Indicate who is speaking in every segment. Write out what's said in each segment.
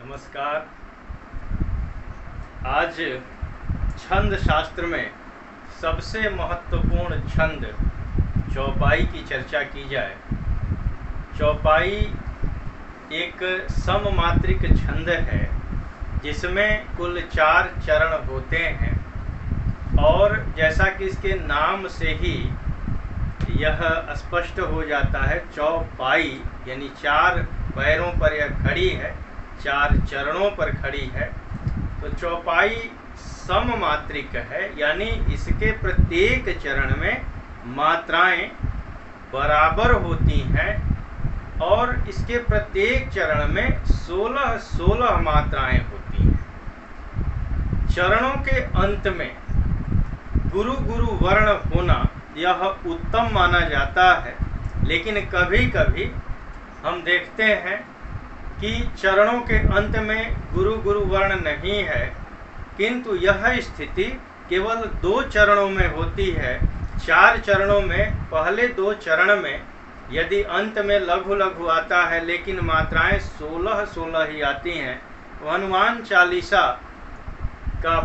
Speaker 1: नमस्कार। आज छंद शास्त्र में सबसे महत्वपूर्ण छंद चौपाई की चर्चा की जाए। चौपाई एक सममात्रिक छंद है जिसमें कुल 4 चरण होते हैं और जैसा कि इसके नाम से ही यह स्पष्ट हो जाता है, चौपाई यानी 4 पैरों पर यह खड़ी है, 4 चरणों पर खड़ी है। तो चौपाई सममात्रिक है, यानी इसके प्रत्येक चरण में मात्राएं बराबर होती हैं और इसके प्रत्येक चरण में 16 मात्राएं होती हैं। चरणों के अंत में गुरु गुरु वर्ण होना यह उत्तम माना जाता है, लेकिन कभी कभी हम देखते हैं कि चरणों के अंत में गुरु गुरु वर्ण नहीं है, किंतु यह स्थिति केवल 2 चरणों में होती है। 4 चरणों में पहले 2 चरण में यदि अंत में लघु लघु आता है लेकिन मात्राएं 16 ही आती हैं। तो हनुमान चालीसा का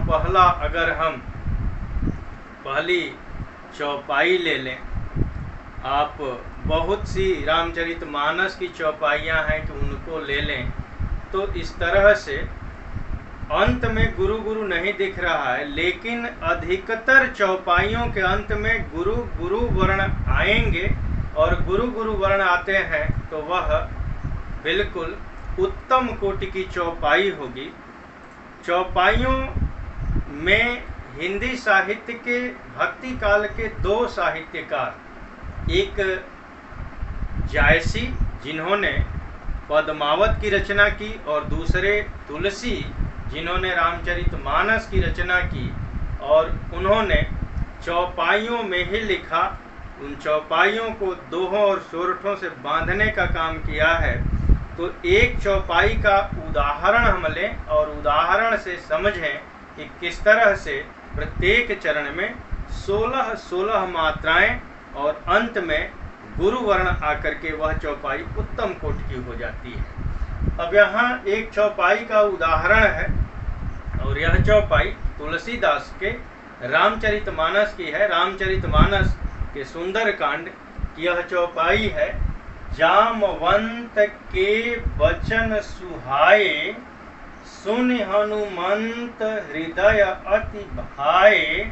Speaker 1: पहली चौपाई ले लें आप, बहुत सी रामचरितमानस की चौपाइयाँ हैं कि उनको ले लें, तो इस तरह से अंत में गुरु गुरु नहीं दिख रहा है, लेकिन अधिकतर चौपाइयों के अंत में गुरु गुरु वर्ण आएंगे और गुरु गुरु वर्ण आते हैं तो वह बिल्कुल उत्तम कोटि की चौपाई होगी। चौपाइयों में हिंदी साहित्य के भक्ति काल के 2 साहित्यकार, एक जायसी जिन्होंने पद्मावत की रचना की और दूसरे तुलसी जिन्होंने रामचरितमानस की रचना की, और उन्होंने चौपाइयों में ही लिखा। उन चौपाइयों को दोहों और सोरठों से बांधने का काम किया है। तो एक चौपाई का उदाहरण हम लें और उदाहरण से समझें कि किस तरह से प्रत्येक चरण में 16 मात्राएं और अंत में गुरु वर्ण आकर के वह चौपाई उत्तम कोटि की हो जाती है। अब यहाँ एक चौपाई का उदाहरण है और यह चौपाई तुलसीदास के रामचरितमानस की है। रामचरितमानस के सुंदरकांड की यह चौपाई है। जामवंत के वचन सुहाए, सुन हनुमंत हृदय अति भाए,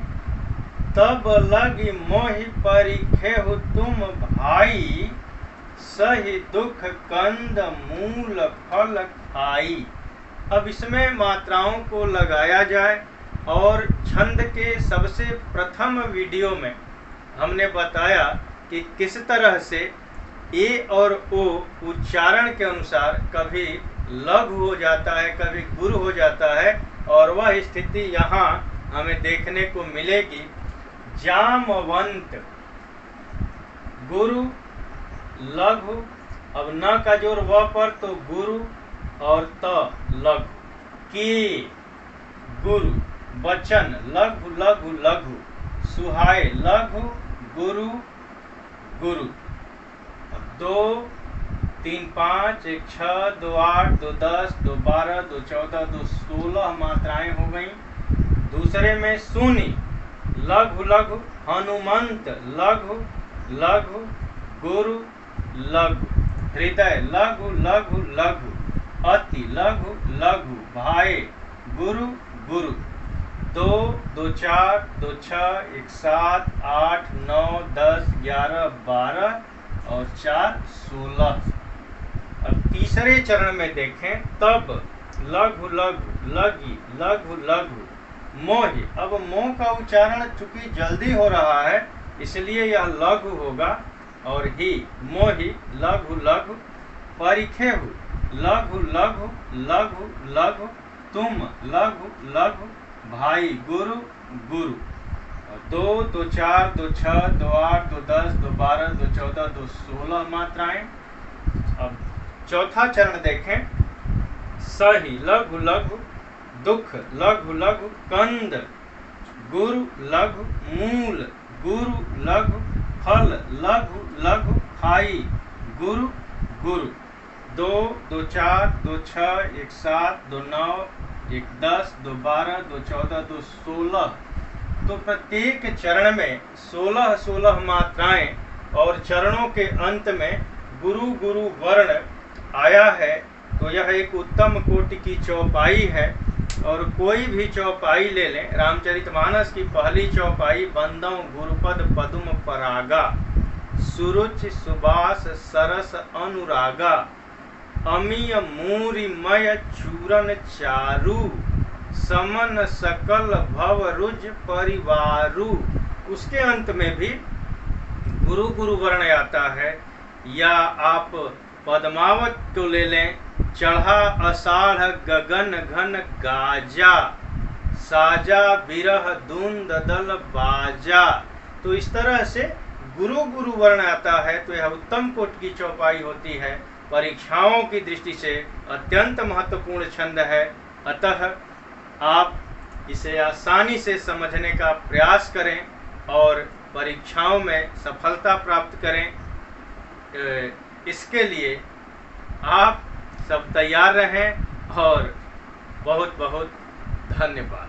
Speaker 1: तब लगी मोहि परिखेहु तुम भाई, सही दुख कंद मूल फल खाई। अब इसमें मात्राओं को लगाया जाए और छंद के सबसे प्रथम वीडियो में हमने बताया कि किस तरह से ए और ओ उच्चारण के अनुसार कभी लघु हो जाता है, कभी गुरु हो जाता है, और वह स्थिति यहाँ हमें देखने को मिलेगी। जामवंत गुरु लघु, अब न का जोर व पर तो गुरु और त लघु, के गुरु, वचन लघु लघु लघु, सुहाए लघु गुरु गुरु। 2 3 5 1 6 2 8 2 10 2 12 2 14 2 16 मात्राएं हो गई। दूसरे में सुनी लघु लघु, हनुमंत लघु लघु, गुरु लघु, हृदय लघु लघु लघु, अति लघु लघु, भाई गुरु गुरु। 2 2 4 2 6 1 7 8 9 10 11 12 और 4 16। अब तीसरे चरण में देखें, तब लघु लघु लगी लघु लघु मोहि। अब मोह का उच्चारण चूंकि जल्दी हो रहा है इसलिए यह लघु होगा, और ही मोहि लघु लघु, परिखेहु लघु लघु लघु लघु, तुम लघु लघु, भाई गुरु गुरु। 2 2 4 2 6 2 8 2 10 2 12 2 14 2 16 मात्राएं। अब चौथा चरण देखें, सही लघु लघु, दुख लघु लघु, कंद गुरु लघु, मूल गुरु लघु, फल लघु लघु, खाई गुरु गुरु। 2, 2 4, 2 6, 1 7, 2 9, 1 10, 2 12, 2 14, 2 16। तो प्रत्येक चरण में 16 मात्राएं और चरणों के अंत में गुरु गुरु वर्ण आया है। तो यह एक उत्तम कोटि की चौपाई है। और कोई भी चौपाई ले लें, रामचरितमानस की पहली चौपाई बंदौ गुरुपद पदुम परागा, सुरुचि सुबास सरस अनुरागा, अमीय मूरिमय चूरन चारु, समन सकल भव रुज परिवारु। उसके अंत में भी गुरु गुरु वर्ण आता है। या आप पद्मावत को ले लें, चढ़ा अषाढ़ गगन घन गाजा, साजा बिरह धुंध दल बाजा। तो इस तरह से गुरु गुरु वर्ण आता है। तो यह उत्तम कोटि की चौपाई होती है, परीक्षाओं की दृष्टि से अत्यंत महत्वपूर्ण छंद है। अतः आप इसे आसानी से समझने का प्रयास करें और परीक्षाओं में सफलता प्राप्त करें। इसके लिए आप सब तैयार रहें और बहुत बहुत धन्यवाद।